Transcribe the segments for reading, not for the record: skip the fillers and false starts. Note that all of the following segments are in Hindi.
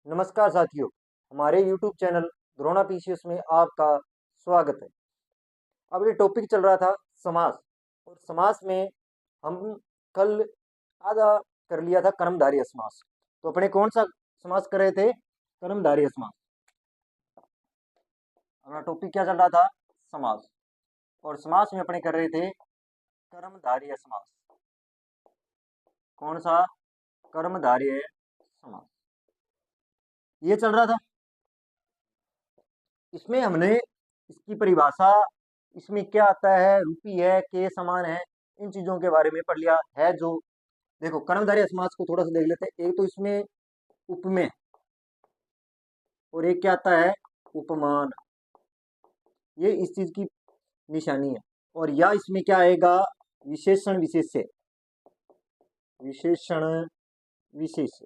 नमस्कार साथियों, हमारे YouTube चैनल द्रोणा पीसीएस में आपका स्वागत है। अब ये टॉपिक चल रहा था समास, और समास में हम कल आधा कर लिया था कर्मधारय समास। तो अपने कौन सा समास कर रहे थे? कर्मधारय समास। हमारा टॉपिक क्या चल रहा था? समास। और समास में अपने कर रहे थे कर्मधारय समास। कौन सा? कर्मधारय समास। ये चल रहा था। इसमें हमने इसकी परिभाषा, इसमें क्या आता है, रूपी है, के समान है, इन चीजों के बारे में पढ़ लिया है। जो देखो, कर्मधारय समास को थोड़ा सा देख लेते हैं। एक तो इसमें उपमेय और एक क्या आता है? उपमान। ये इस चीज की निशानी है। और या इसमें क्या आएगा? विशेषण विशेष्य। विशेषण विशेष्य।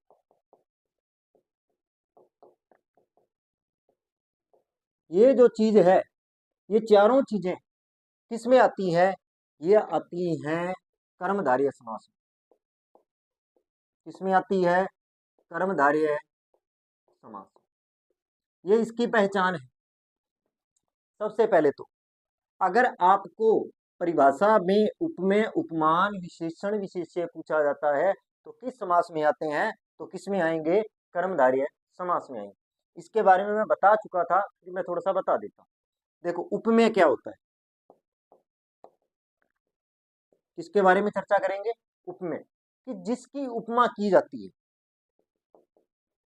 ये जो चीज है, ये चारों चीजें किस में आती है? ये आती हैं कर्मधारय समास में। किसमें आती है? कर्मधारय समास। ये इसकी पहचान है। सबसे पहले तो अगर आपको परिभाषा में उपमेय, उपमान, विशेषण विशेष्य पूछा जाता है तो किस समास में आते हैं? तो किस में आएंगे? कर्मधारय समास में आएंगे। इसके बारे में मैं बता चुका था, फिर मैं थोड़ा सा बता देता हूँ। देखो, उपमेय क्या होता है, किसके बारे में चर्चा करेंगे? उपमेय, कि जिसकी उपमा की जाती है।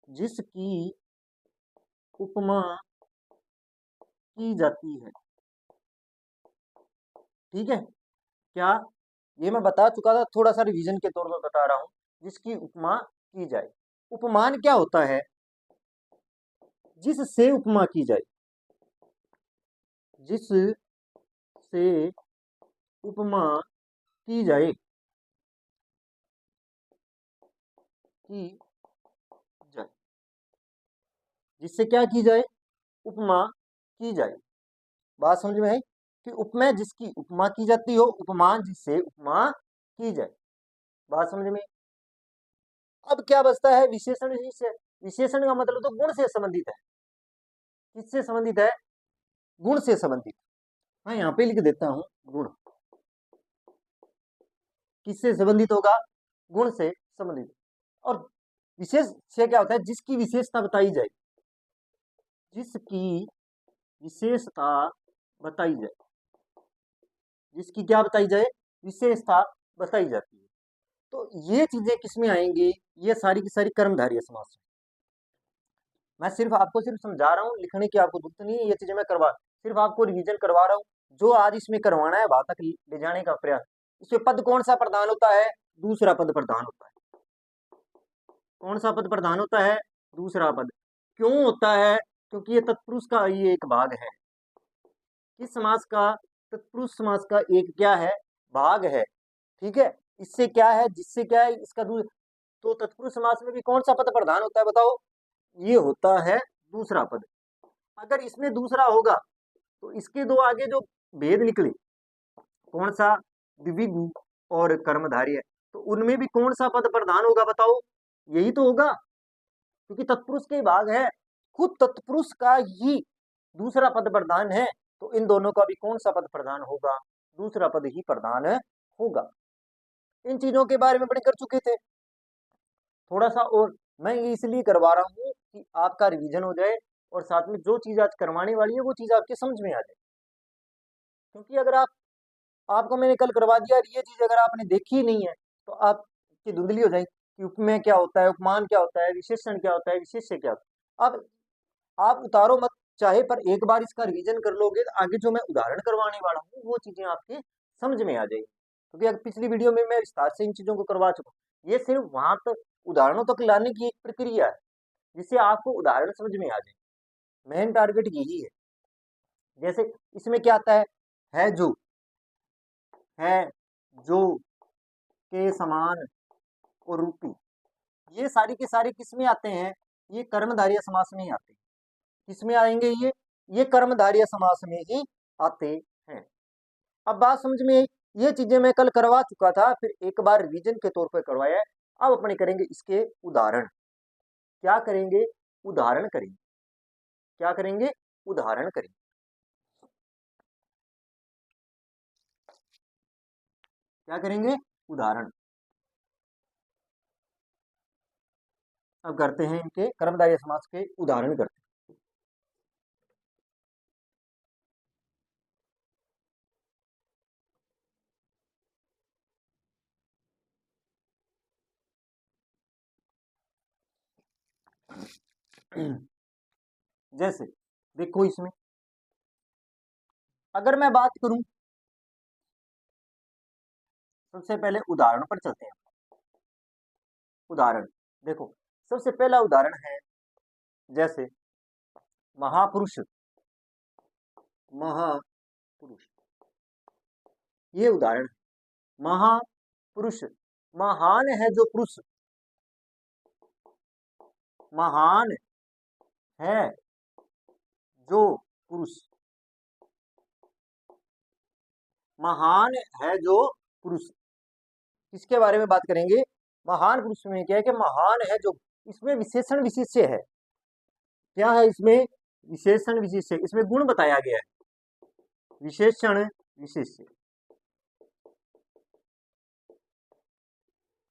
जिसकी उपमा की जाती है। ठीक है क्या? ये मैं बता चुका था, थोड़ा सा रिवीजन के तौर पर बता रहा हूं। जिसकी उपमा की जाए। उपमान क्या होता है? जिससे उपमा की जाए। जिससे उपमा की जाए। की जाए। जिससे क्या की जाए? उपमा की जाए। बात समझ में है? कि उपमेय जिसकी उपमा की जाती हो, उपमान जिससे उपमा की जाए। बात समझ में? अब क्या बचता है? विशेषण विशेष्य। विशेषण का मतलब तो गुण से संबंधित है। किससे संबंधित है? गुण से संबंधित। मैं यहाँ पे लिख देता हूं, गुण। किससे संबंधित होगा? गुण से संबंधित। और विशेष से क्या होता है? जिसकी विशेषता बताई जाए। जिसकी विशेषता बताई जाए। जिसकी क्या बताई जाए? विशेषता बताई जाती है। तो ये चीजें किसमें आएंगी? ये सारी की सारी कर्मधारय समास। मैं सिर्फ समझा रहा हूँ, लिखने की आपको जरूरत नहीं है। ये चीजें मैं करवा, सिर्फ आपको रिवीजन करवा रहा हूँ। जो आज इसमें करवाना है वहां तक ले जाने का प्रयास। इसमें पद कौन सा प्रधान होता है? दूसरा पद प्रधान होता है। कौन सा पद प्रधान होता है? दूसरा पद। क्यों होता है? क्योंकि ये तत्पुरुष का ही एक भाग है। किस समास का? तत्पुरुष समास का एक क्या है? भाग है। ठीक है। इससे क्या है? जिससे क्या है? इसका तो तत्पुरुष समास में भी कौन सा पद प्रधान होता है बताओ? ये होता है दूसरा पद। अगर इसमें दूसरा होगा तो इसके दो आगे जो भेद निकले, कौन सा? द्विगु और कर्मधारय, तो उनमें भी कौन सा पद प्रधान होगा बताओ? यही तो होगा, क्योंकि तत्पुरुष के भाग है। खुद तत्पुरुष का ही दूसरा पद प्रधान है, तो इन दोनों का भी कौन सा पद प्रधान होगा? दूसरा पद ही प्रधान होगा। इन चीजों के बारे में पढ़ कर चुके थे। थोड़ा सा और मैं ये इसलिए करवा रहा हूँ कि आपका रिवीजन हो जाए, और साथ में जो चीज आज करवाने वाली है वो चीज आपके समझ में आ जाए। क्योंकि अगर आपको मैंने कल करवा दिया और ये चीज अगर आपने देखी ही नहीं है तो आपकी धुंधली हो जाएगी कि उपमेय क्या होता है, उपमान क्या होता है, विशेषण क्या होता है, विशेष्य क्या होता है। अब आप उतारो मत चाहे, पर एक बार इसका रिवीजन कर लोगे तो आगे जो मैं उदाहरण करवाने वाला हूँ वो चीजें आपके समझ में आ जाएगी। क्योंकि अगर पिछली वीडियो में मैं विस्तार से इन चीजों को करवा चुका हूँ, ये सिर्फ वहां तक उदाहरणों तक लाने की एक प्रक्रिया है, जिससे आपको उदाहरण समझ में आ जाए। मेन टारगेट यही है। जैसे इसमें क्या आता है जो, है जो, के समान और रूपी, ये सारी के सारे किस में आते हैं? ये कर्मधारय समास में ही आते हैं। किस में आएंगे ये कर्मधारय समास में ही आते हैं। अब बात समझ में आई। ये चीजें मैं कल करवा चुका था, फिर एक बार रिवीजन के तौर पर करवाया है। अब अपने करेंगे इसके उदाहरण। क्या करेंगे? उदाहरण करेंगे। क्या करेंगे? उदाहरण करेंगे। क्या करेंगे? उदाहरण। अब करते हैं इनके कर्मधारय समास के उदाहरण करते हैं। जैसे देखो, इसमें अगर मैं बात करूं, सबसे पहले उदाहरण पर चलते हैं। उदाहरण देखो, सबसे पहला उदाहरण है जैसे महापुरुष। महापुरुष, ये उदाहरण है। महापुरुष, महान है जो पुरुष, महान है जो पुरुष, महान है जो पुरुष। किसके बारे में बात करेंगे? महान पुरुष में क्या है कि महान है जो, इसमें विशेषण विशेष्य है। क्या है इसमें? विशेषण विशेष्य, इसमें गुण बताया गया है। विशेषण विशेष्य।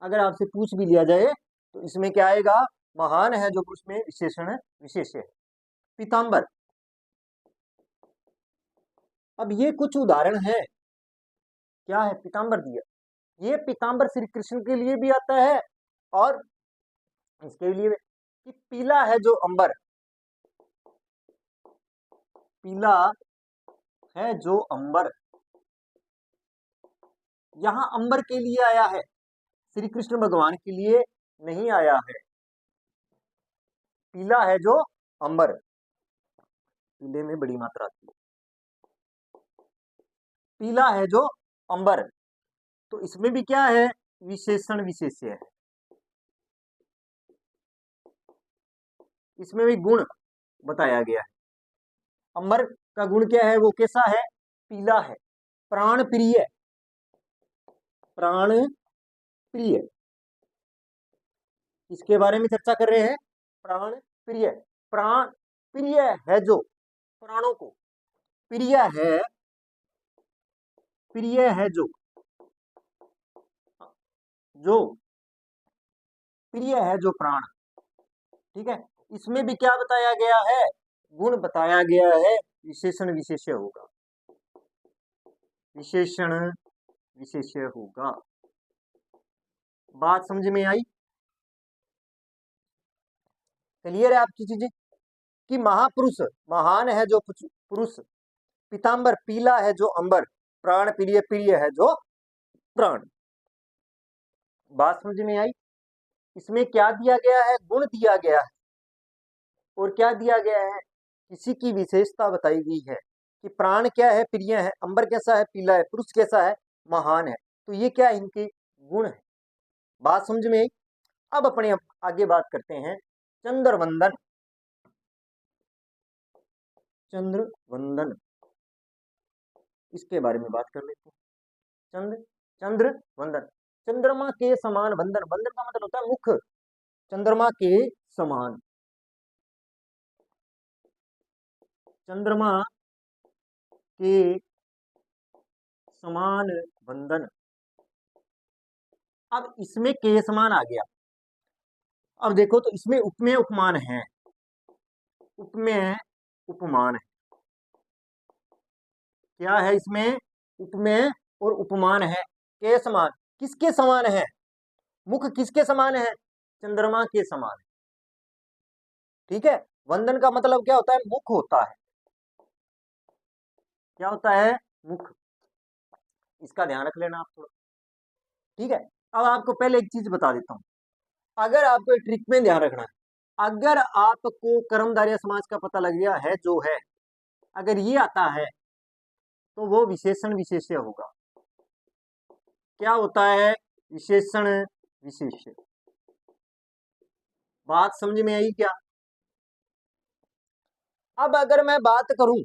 अगर आपसे पूछ भी लिया जाए तो इसमें क्या आएगा? महान है जो पुरुष में विशेषण विशेष्य है। पीताम्बर, अब ये कुछ उदाहरण है। क्या है? पीताम्बर दिया। ये पीताम्बर श्री कृष्ण के लिए भी आता है और इसके लिए कि पीला है जो अंबर, पीला है जो अंबर, यहां अंबर के लिए आया है, श्री कृष्ण भगवान के लिए नहीं आया है। पीला है जो अंबर, पीले में बड़ी मात्रा आती है। पीला है जो अंबर, तो इसमें भी क्या है? विशेषण विशेष्य है। इसमें भी गुण बताया गया है। अंबर का गुण क्या है? वो कैसा है? पीला है, प्राण प्रिय, प्राण प्रिय, इसके बारे में चर्चा कर रहे हैं। प्राण प्रिय, प्राण प्रिय है जो, प्राणों को प्रिय है, प्रिय है जो, जो प्रिय है जो प्राण। ठीक है, इसमें भी क्या बताया गया है? गुण बताया गया है। विशेषण विशेष्य होगा, विशेषण विशेष्य होगा। बात समझ में आई? क्लियर है आपकी चीजें? कि महापुरुष, महान है जो पुरुष, पीताम्बर, पीला है जो अंबर, प्राण प्रिय, प्रिय है जो प्राण। बात समझ में आई? इसमें क्या दिया गया है? गुण दिया गया है। और क्या दिया गया है? किसी की विशेषता बताई गई है कि प्राण क्या है? प्रिय है, अंबर कैसा है? पीला है, पुरुष कैसा है? महान है। तो ये क्या है? इनके गुण है। बात समझ में आई? अब अपने आगे बात करते हैं चंद्रवंदन। चंद्रवंदन, इसके बारे में बात कर लेते हैं। चंद्रवंदन, चंद्रमा के समान वंदन। वंदन का मतलब होता है मुख, चंद्रमा के समान, चंद्रमा के समान वंदन। अब इसमें के समान आ गया। अब देखो तो इसमें उपमेय उपमान है, उपमेय उपमान है। क्या है इसमें? उपमेय और उपमान है। के समान, किसके समान है? मुख किसके समान है? चंद्रमा के समान है। ठीक है, वंदन का मतलब क्या होता है? मुख होता है। क्या होता है? मुख। इसका ध्यान रख लेना आप थोड़ा। ठीक है, अब आपको पहले एक चीज बता देता हूं। अगर आपको एक ट्रिक में ध्यान रखना है, अगर आपको कर्मधारय समास का पता लग गया है जो है, अगर ये आता है तो वो विशेषण विशेष्य होगा। क्या होता है? विशेषण विशेष्य। बात समझ में आई क्या? अब अगर मैं बात करूं,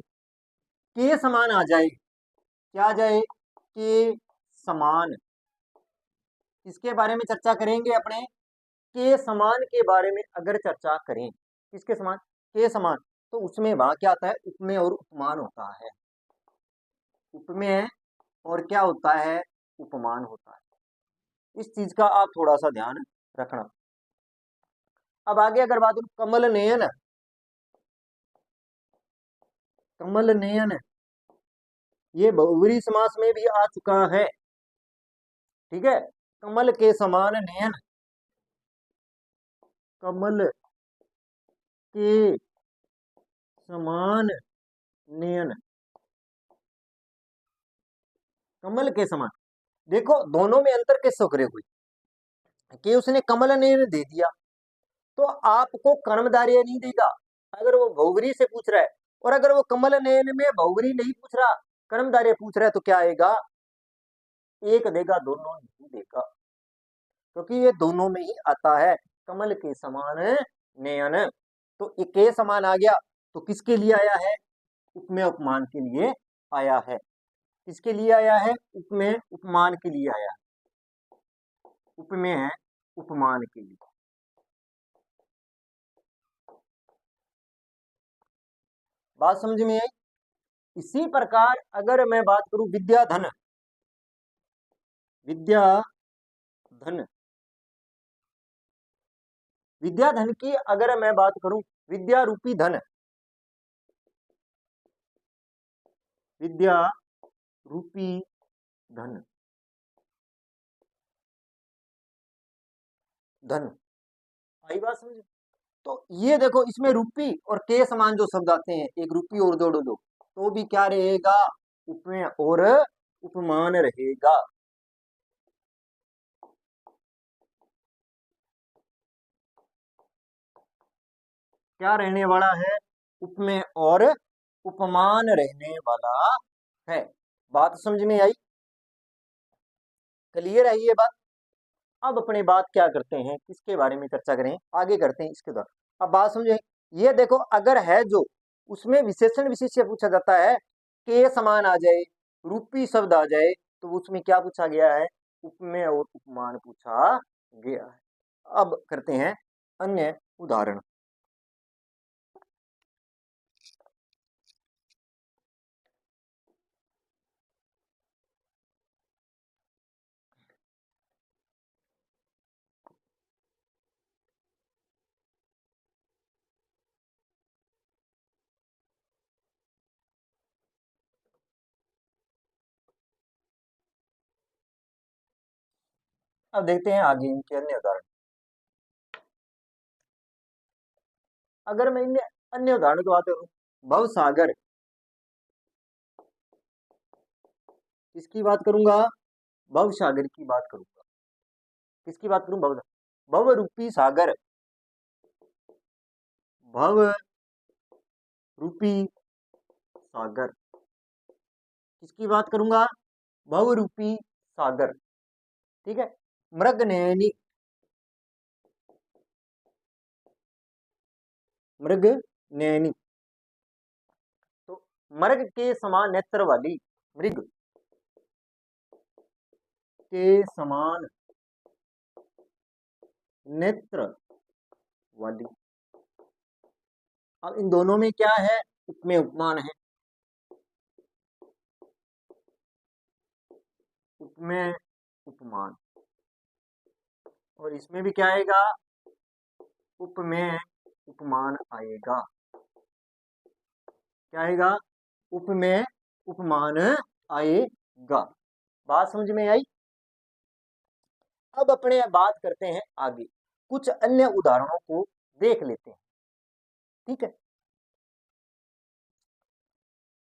के समान आ जाए, क्या आ जाए? के समान, इसके बारे में चर्चा करेंगे अपने। के समान के बारे में अगर चर्चा करें, किसके समान, के समान। तो उसमें वहां क्या आता है, उपमेय और उपमान होता है। उपमेय और क्या होता है, उपमान होता है। इस चीज का आप थोड़ा सा ध्यान रखना। अब आगे अगर बात करूं, कमल नयन, कमल नयन ये बहुव्रीहि समास में भी आ चुका है। ठीक है, कमल के समान नयन, कमल के समान नयन, कमल के समान। देखो दोनों में अंतर कैसे करे हुए कि उसने कमल नयन दे दिया तो आपको कर्मधारय नहीं देगा अगर वो बहुव्रीहि से पूछ रहा है, और अगर वो कमल नयन में बहुव्रीहि नहीं पूछ रहा, कर्मधारय पूछ रहा है, तो क्या आएगा, एक देगा, दोनों नहीं देगा, क्योंकि ये दोनों में ही आता है। कमल के समान नयन, तो एक के समान आ गया, तो किसके लिए आया है, उपमेय उपमान के लिए आया है। किसके लिए आया है, उपमेय उपमान के लिए आया है, उपमेय उपमान के लिए। बात समझ में आई। इसी प्रकार अगर मैं बात करूं विद्याधन, विद्याधन, विद्याधन की अगर मैं बात करूं, विद्या रूपी धन, विद्या रूपी धन, धन आई बात समझ। तो ये देखो इसमें रूपी और के समान जो शब्द आते हैं, एक रूपी और जोड़ो दो, तो भी क्या रहेगा, उपमेय और उपमान रहेगा। क्या रहने वाला है, उपमेय और उपमान रहने वाला है। बात समझ में आई, क्लियर है ये बात। अब अपने बात क्या करते हैं, किसके बारे में चर्चा करें, आगे करते हैं इसके द्वारा। अब बात समझे, ये देखो अगर है जो, उसमें विशेषण विशेष्य पूछा जाता है, के समान आ जाए, रूपी शब्द आ जाए, तो उसमें क्या पूछा गया है, उपमेय और उपमान पूछा गया है। अब करते हैं अन्य उदाहरण। अब देखते हैं आगे इनके अन्य उदाहरण। अगर मैं इन अन्य उदाहरण की बात करूं, भव सागर, किसकी बात करूंगा, भव सागर की बात करूंगा। किसकी बात करूं, भव, भव रूपी सागर, भव रूपी सागर, किसकी बात करूंगा, भव रूपी सागर। ठीक है, मृग नयनी, मृग नयनी, तो मृग के समान नेत्र वाली, मृग के समान नेत्र वाली। अब इन दोनों में क्या है, उपमेय उपमान है, उपमेय उपमान, और इसमें भी क्या आएगा, उपमेय उपमान आएगा। क्या आएगा, उपमेय उपमान आएगा। बात समझ में आई। अब अपने बात करते हैं आगे, कुछ अन्य उदाहरणों को देख लेते हैं। ठीक है,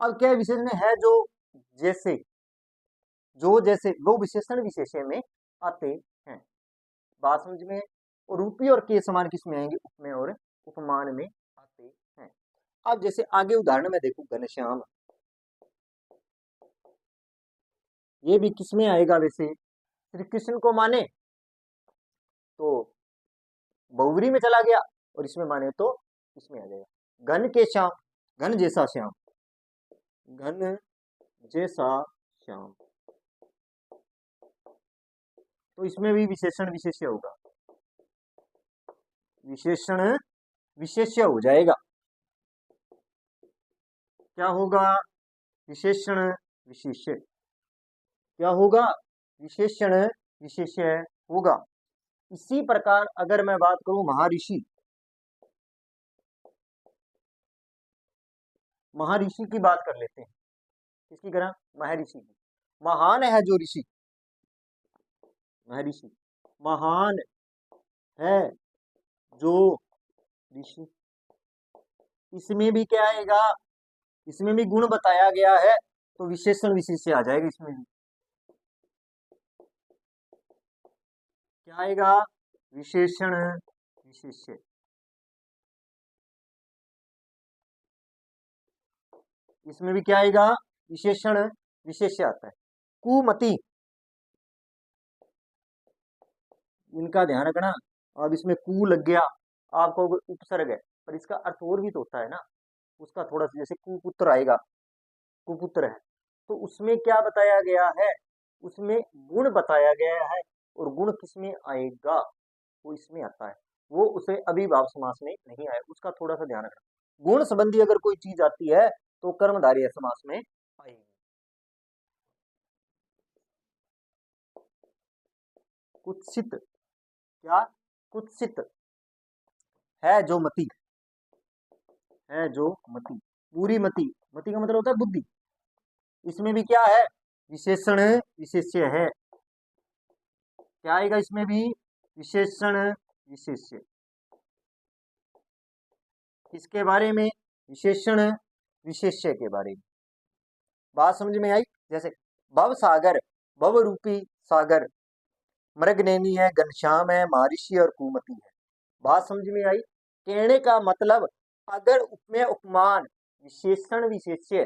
अब क्या विशेषण है जो, जैसे, जो जैसे वो विशेषण विशेषण में आते हैं। बात समझ में है। और रूपी और के समान किस में आएंगे, उपमेय और उपमान में आते हैं। अब जैसे आगे उदाहरण में देखो, घनश्याम, ये भी किस में आएगा, वैसे श्री कृष्ण को माने तो बहुव्रीहि में चला गया, और इसमें माने तो इसमें आ जाएगा। घन के श्याम, घन जैसा श्याम, घन जैसा श्याम, तो इसमें भी विशेषण विशेष्य होगा, विशेषण विशेष्य हो जाएगा। क्या होगा? विशेषण विशेष्य। क्या होगा? विशेषण विशेष्य होगा। इसी प्रकार अगर मैं बात करूं महर्षि, महर्षि की बात कर लेते हैं। किसकी करा? महर्षि की। महान है जो ऋषि, महर्षि महान है जो ऋषि, इसमें भी क्या आएगा? इसमें भी गुण बताया गया है, तो विशेषण विशेष्य आ जाएगा। इसमें भी क्या आएगा? विशेषण विशेष्य। इसमें भी क्या आएगा? विशेषण विशेष्य आता है। कुमति, इनका ध्यान रखना। अब इसमें कु लग गया, आपको उपसर्ग है, पर इसका अर्थ और भी तो होता है ना, उसका थोड़ा सा, जैसे कुपुत्र आएगा, कुपुत्र है, तो उसमें क्या बताया गया है? उसमें गुण बताया गया है, और गुण किसमें आएगा? वो इसमें आता है, वो उसे अभिभाव समास में नहीं आए, उसका थोड़ा सा ध्यान रखना। गुण संबंधी अगर कोई चीज आती है तो कर्मधारय समास में आएगी। कुत्सित, क्या? कुत्सित है जो मति, है जो मति, पूरी मति, मति का मतलब होता है बुद्धि। इसमें भी क्या है? विशेषण विशेष्य है। क्या आएगा इसमें भी? विशेषण विशेष्य। किसके बारे में? विशेषण विशेष्य के बारे में। बात समझ में आई? जैसे भव सागर, भव रूपी सागर, मृगनैनी है, घनश्याम है, महर्षि और कुमति है। बात समझ में आई? कहने का मतलब, अगर उपमेय उपमान विशेषण विशेष्य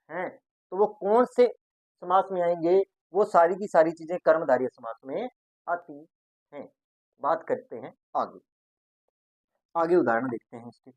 हैं तो वो कौन से समास में आएंगे? वो सारी की सारी चीजें कर्मधारय समास में आती हैं। बात करते हैं आगे, आगे उदाहरण देखते हैं इसके।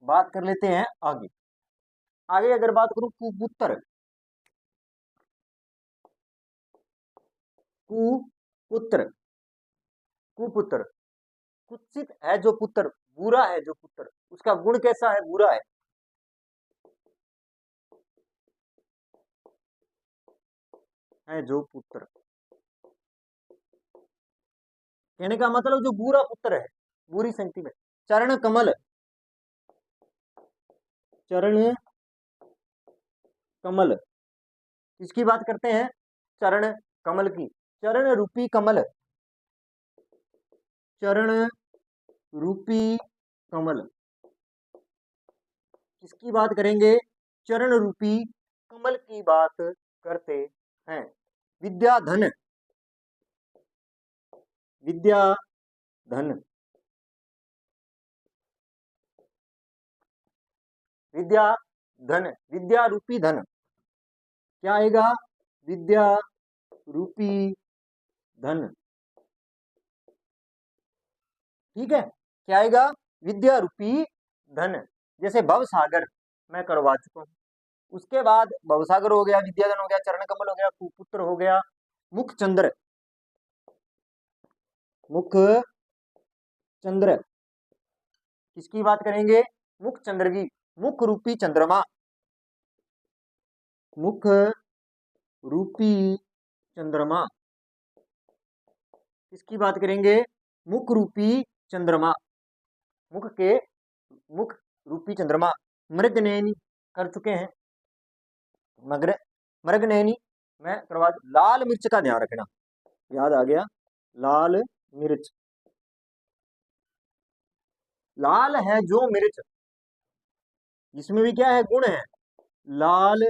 बात कर लेते हैं आगे। आगे अगर बात करूं कुपुत्र, कुपुत्र, कुपुत्र, कुत्सित है जो पुत्र, बुरा है जो पुत्र, उसका गुण कैसा है? बुरा है। है जो पुत्र, कहने का मतलब जो बुरा पुत्र है, बुरी संगति में। चरण कमल, चरण कमल, किसकी बात करते हैं? चरण कमल की। चरण रूपी कमल, चरण रूपी कमल, किसकी बात करेंगे? चरण रूपी कमल की बात करते हैं। विद्या धन, विद्या धन, विद्या धन, विद्या रूपी धन, क्या आएगा? विद्या रूपी धन। ठीक है, क्या आएगा? विद्या रूपी धन। जैसे भव सागर मैं करवा चुका हूं, उसके बाद भवसागर हो गया, विद्याधन हो गया, चरण कमल हो गया, कुपुत्र हो गया, मुख चंद्र, मुख चंद्र, किसकी बात करेंगे? मुख चंद्र की। मुख रूपी चंद्रमा, मुख रूपी चंद्रमा, किसकी बात करेंगे? मुख रूपी चंद्रमा, मुख के, मुख रूपी चंद्रमा। मृगनयनी कर चुके हैं, मगर मृगनयनी मैं करवा। लाल मिर्च का ध्यान रखना, याद आ गया, लाल मिर्च, लाल है जो मिर्च, इसमें भी क्या है? गुण है। लाल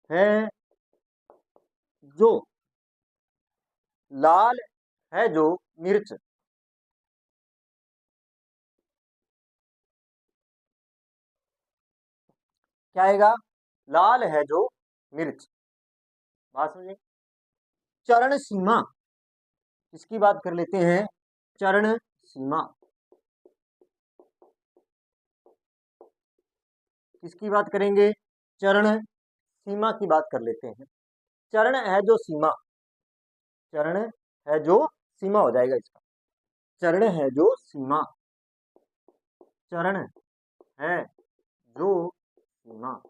है जो, लाल है जो मिर्च, क्या आएगा? लाल है जो मिर्च। बात समझे। चरण सीमा, इसकी बात कर लेते हैं। चरण सीमा, किसकी बात करेंगे? चरण सीमा की बात कर लेते हैं। चरण है जो सीमा, चरण है जो सीमा हो जाएगा इसका। चरण है जो सीमा, चरण है जो सीमा।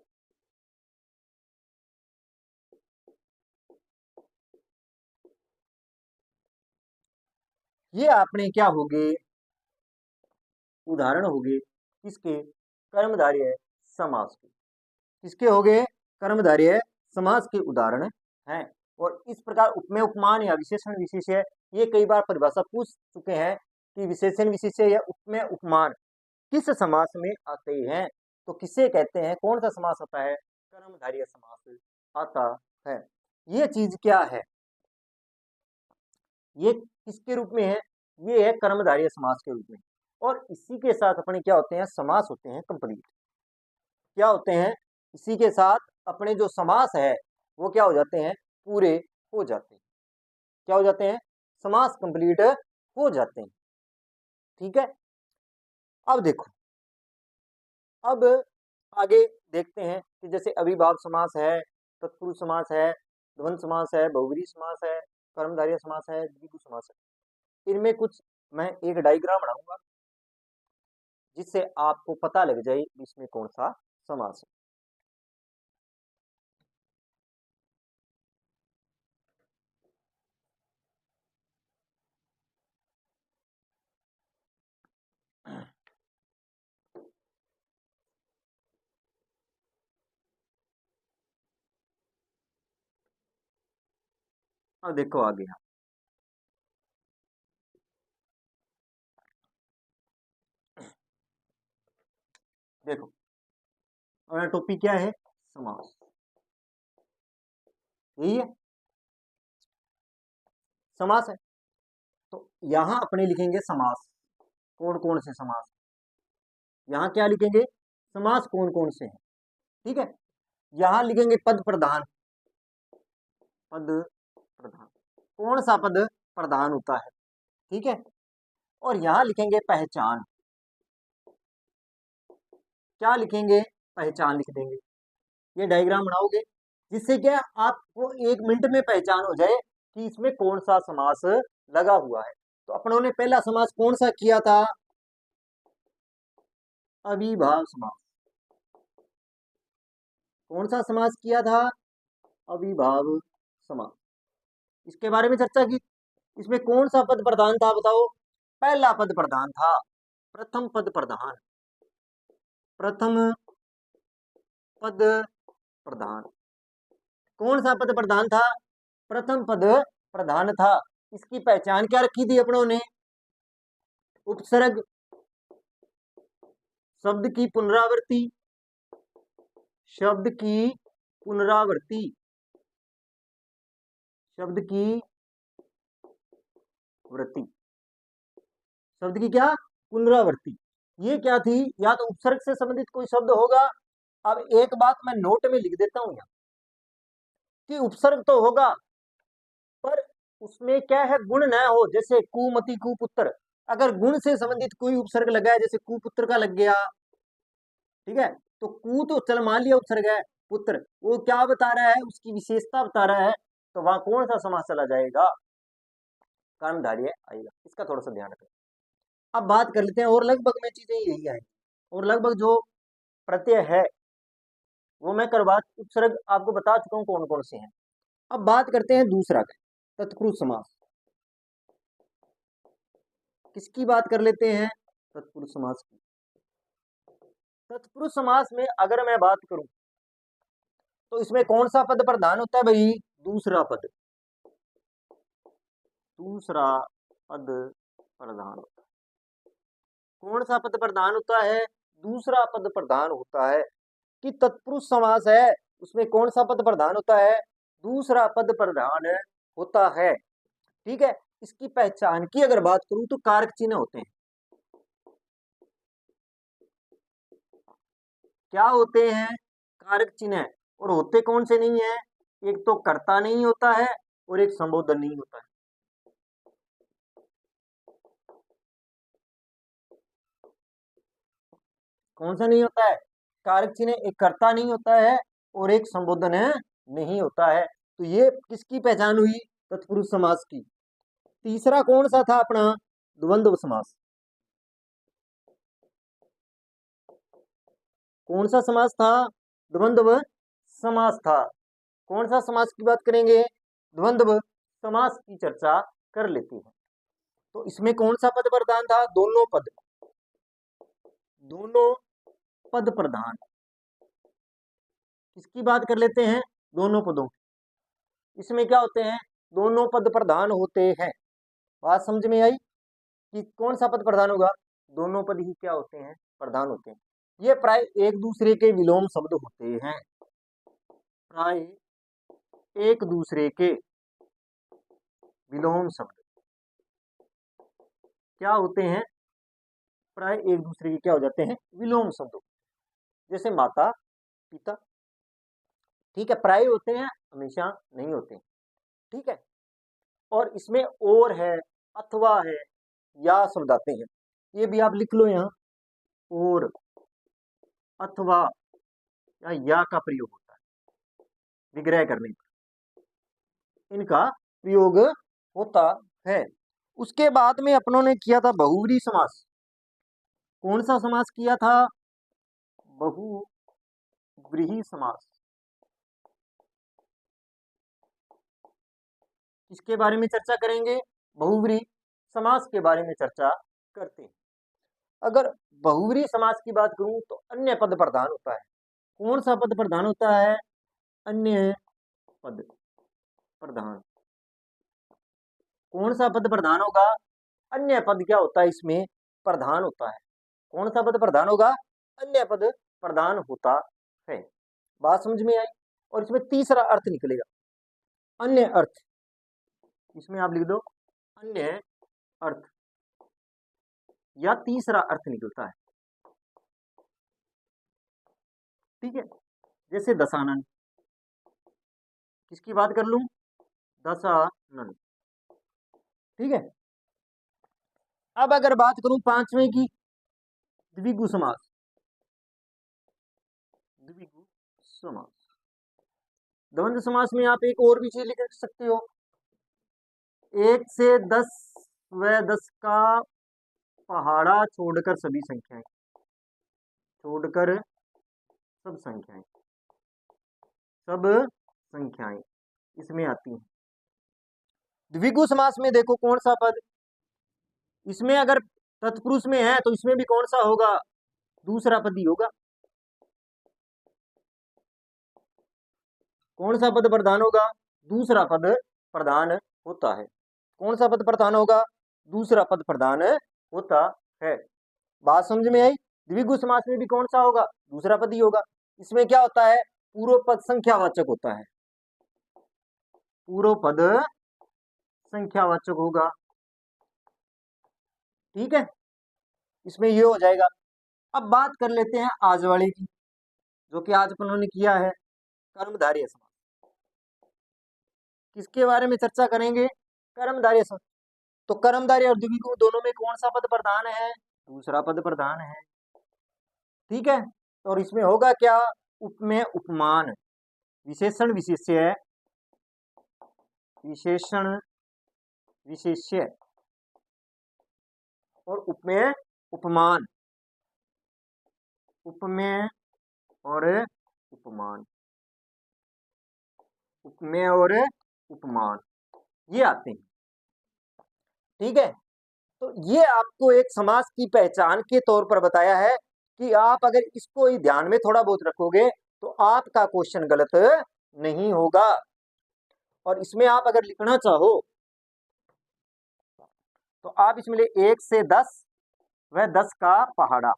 ये आपने क्या हो गए? उदाहरण हो गए किसके? कर्मधारय समास के। किसके हो गए? कर्मधारय समास के उदाहरण हैं। और इस प्रकार उपमेय उपमान या विशेषण विशेष्य, ये कई बार परिभाषा पूछ चुके हैं कि विशेषण विशेष्य या उपमेय उपमान किस समास में आते हैं। तो किसे कहते हैं? कौन सा समास आता है? कर्मधारय समास आता है। ये चीज क्या है? ये किसके रूप में है? ये है कर्मधारय समास के रूप में। और इसी के साथ अपने क्या होते हैं? समास होते हैं कंप्लीट। क्या होते हैं? इसी के साथ अपने जो समास है वो क्या हो जाते हैं? पूरे हो जाते हैं। क्या हो जाते हैं? समास कंप्लीट हो जाते हैं। ठीक है। अब देखो, अब आगे देखते हैं कि जैसे अविभाव समास है, तत्पुरुष समास है, द्वंद्व समास है, बहुब्रीहि समास है, कर्मधारय समास है, द्विगु समास है। इनमें कुछ मैं एक डायग्राम बनाऊंगा जिससे आपको पता लग जाए इसमें कौन सा समास है। अब देखो आगे, यहाँ देखो हमारा टॉपिक क्या है? समास। यही है, समास है। तो यहां अपने लिखेंगे समास। कौन कौन से समास? यहाँ क्या लिखेंगे? समास कौन कौन से हैं। ठीक है। यहाँ लिखेंगे पद प्रधान। पद प्रधान, कौन सा पद प्रधान होता है? ठीक है। और यहाँ लिखेंगे पहचान। क्या लिखेंगे? पहचान लिख देंगे। ये डायग्राम बनाओगे जिससे क्या आपको 1 मिनट में पहचान हो जाए कि इसमें कौन सा समास लगा हुआ है। तो अपनों ने पहला समास कौन सा किया था? अविभाव समास। कौन सा समास किया था? अविभाव समास। इसके बारे में चर्चा की। इसमें कौन सा पद प्रधान था बताओ? पहला पद प्रधान था, प्रथम पद प्रधान। प्रथम पद प्रधान। कौन सा पद प्रधान था? प्रथम पद प्रधान था। इसकी पहचान क्या रखी थी अपनों ने? उपसर्ग, शब्द की पुनरावृत्ति, शब्द की पुनरावृत्ति, शब्द की वृत्ति, शब्द की क्या? पुनरावृत्ति। ये क्या थी? या तो उपसर्ग से संबंधित कोई शब्द होगा। अब एक बात मैं नोट में लिख देता हूं यहाँ कि उपसर्ग तो होगा पर उसमें क्या है? गुण न हो। जैसे कुमति कुपुत्र, अगर गुण से संबंधित कोई उपसर्ग लगा है, जैसे कुपुत्र का लग गया, ठीक है, तो कु तो चल मान लिया उपसर्ग है, पुत्र वो क्या बता रहा है? उसकी विशेषता बता रहा है। तो वहां कौन सा समास चला जाएगा? कर्मधारय आएगा। इसका थोड़ा सा ध्यान रखें। अब बात कर लेते हैं, और लगभग में चीजें यही आएंगी। और लगभग जो प्रत्यय है वो मैं करवा, उपसर्ग आपको बता चुका हूं कौन कौन से हैं। अब बात करते हैं दूसरा का, तत्पुरुष समास। किसकी बात कर लेते हैं? तत्पुरुष समास की। तत्पुरुष समास में अगर मैं बात करूं तो इसमें कौन सा पद प्रधान होता है भाई? दूसरा पद। दूसरा पद प्रधान होता है। कौन सा पद प्रधान होता है? दूसरा पद प्रधान होता है। कि तत्पुरुष समास है उसमें कौन सा पद प्रधान होता है? दूसरा पद प्रधान होता है। ठीक है। इसकी पहचान की अगर बात करूं तो कारक चिन्ह होते हैं। क्या होते हैं? कारक चिन्ह। और होते कौन से नहीं है? एक तो कर्ता नहीं होता है और एक संबोधन नहीं होता है। कौन सा नहीं होता है? कारक चिन्ह, एक कर्ता नहीं होता है और एक संबोधन है नहीं होता है। तो ये किसकी पहचान हुई? तत्पुरुष समास की। तीसरा कौन सा था अपना? द्वंद्व समास। कौन सा समास था? द्वंद्व समास था। कौन सा समास की बात करेंगे? द्वंद्व समास की चर्चा कर लेते हैं। तो इसमें कौन सा पद प्रधान था? दोनों पद, दोनों पद प्रधान। किसकी बात कर लेते हैं? दोनों पदों। इसमें क्या होते हैं? दोनों पद प्रधान होते हैं। बात समझ में आई कि कौन सा पद प्रधान होगा? दोनों पद ही क्या होते हैं? प्रधान होते हैं। ये प्राय एक दूसरे के विलोम शब्द होते हैं। प्राय एक दूसरे के विलोम शब्द क्या होते हैं? प्राय एक दूसरे के क्या हो जाते हैं? विलोम शब्द। जैसे माता पिता, ठीक है, प्राय होते हैं, हमेशा नहीं होते, ठीक है। और इसमें और है, अथवा है, या शब्द आते हैं। ये भी आप लिख लो यहाँ, और अथवा या का प्रयोग होता है विग्रह करने पर, इनका प्रयोग होता है। उसके बाद में अपनों ने किया था बहुव्रीहि समास। कौन सा समास किया था? बहुव्रीहि समास। इसके बारे में चर्चा करेंगे, बहुव्रीहि समास के बारे में चर्चा करते हैं। अगर बहुव्रीहि समास की बात करूं तो अन्य पद प्रधान होता है। कौन सा पद प्रधान होता है? अन्य पद प्रधान। कौन सा पद प्रधान होगा? अन्य पद क्या होता है? इसमें प्रधान होता है। कौन सा पद प्रधान होगा? अन्य पद प्रधान होता है। बात समझ में आई? और इसमें तीसरा अर्थ निकलेगा, अन्य अर्थ। इसमें आप लिख दो अन्य अर्थ, या तीसरा अर्थ निकलता है, ठीक है। जैसे दशानन, किसकी बात कर लूं? दशानन, ठीक है। अब अगर बात करूं पांचवें की, द्विगु समास। द्विगु समास, द्वंद्व समास में आप एक और भी चीज लिख सकते हो, 1 से 10 व 10 का पहाड़ा छोड़कर सभी संख्याएं, छोड़कर सब संख्याएं, सब संख्याएं इसमें आती हैं। द्विगु समास में देखो कौन सा पद? इसमें अगर तत्पुरुष में है तो इसमें भी कौन सा होगा? दूसरा पद ही होगा। कौन सा पद प्रधान होगा? दूसरा पद प्रधान होता है। कौन सा पद प्रधान होगा? दूसरा पद प्रधान होता है। बात समझ में आई? द्विगु समास में भी कौन सा होगा? दूसरा पद ही होगा। इसमें क्या होता है? पूर्व पद संख्यावाचक होता है, पूर्व पद संख्यावाचक होगा, ठीक है। इसमें ये हो जाएगा। अब बात कर लेते हैं आज वाले की, जो कि आज अपन ने किया है, कर्मधारय समास। किसके बारे में चर्चा करेंगे? कर्मधारय समास। तो कर्मधारय और द्विगु दोनों में कौन सा पद प्रधान है? दूसरा पद प्रधान है, ठीक है। और इसमें होगा क्या? उपमेय उपमान, विशेषण विशेष्य, विशेषण विशेष्य और उपमेय उपमान, उपमेय और उपमान, उपमेय और उपमान, ये आते हैं, ठीक है। तो ये आपको एक समास की पहचान के तौर पर बताया है कि आप अगर इसको ही ध्यान में थोड़ा बहुत रखोगे तो आपका क्वेश्चन गलत नहीं होगा। और इसमें आप अगर लिखना चाहो तो आप इसमें ले 1 से 10 व 10 का पहाड़ा,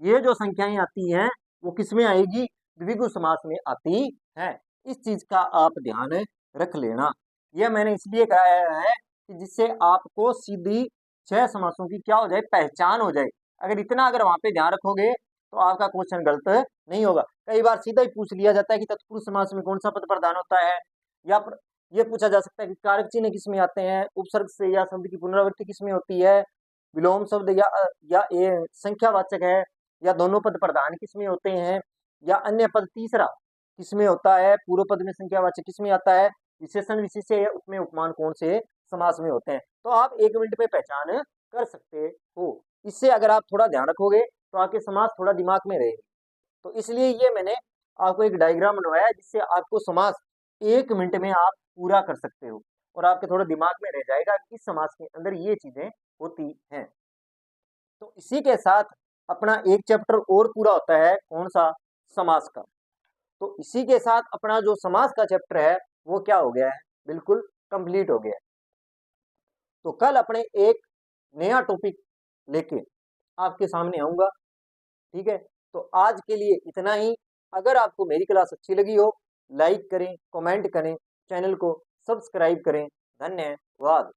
ये जो संख्याएं आती हैं वो किसमें आएगी? द्विगु समास में आती है। इस चीज का आप ध्यान रख लेना। यह मैंने इसलिए कराया है कि जिससे आपको सीधी 6 समासों की क्या हो जाए? पहचान हो जाए। अगर इतना अगर वहां पे ध्यान रखोगे तो आपका क्वेश्चन गलत नहीं होगा। कई बार सीधा ही पूछ लिया जाता है कि तत्पुरुष समास में कौन सा पद प्रधान होता है, या ये पूछा जा सकता है कि कारक चिन्ह किसमें आते हैं, उपसर्ग से या शब्द की पुनरावृत्ति किसमें होती है, विलोम शब्द या ये संख्यावाचक है, या दोनों पद प्रधान किसमें होते हैं, या अन्य पद तीसरा किसमें होता है, पूर्व पद में संख्यावाचक किसमें आता है, विशेषण विशेष्य या उपमेय उपमान कौन से समास में होते हैं। तो आप 1 मिनट में पहचान कर सकते हो। इससे अगर आप थोड़ा ध्यान रखोगे तो आपके समास थोड़ा दिमाग में रहेगी। तो इसलिए ये मैंने आपको एक डायग्राम बनवाया जिससे आपको समास 1 मिनट में आप पूरा कर सकते हो और आपके थोड़ा दिमाग में रह जाएगा कि इस समास के अंदर ये चीजें होती हैं। तो इसी के साथ अपना एक चैप्टर और पूरा होता है, कौन सा, समास का। तो इसी के साथ अपना जो समास का चैप्टर है वो क्या हो गया है, बिल्कुल कंप्लीट हो गया है। तो कल अपने एक नया टॉपिक लेके आपके सामने आऊंगा, ठीक है। तो आज के लिए इतना ही। अगर आपको मेरी क्लास अच्छी लगी हो, लाइक करें, कमेंट करें, चैनल को सब्सक्राइब करें। धन्यवाद।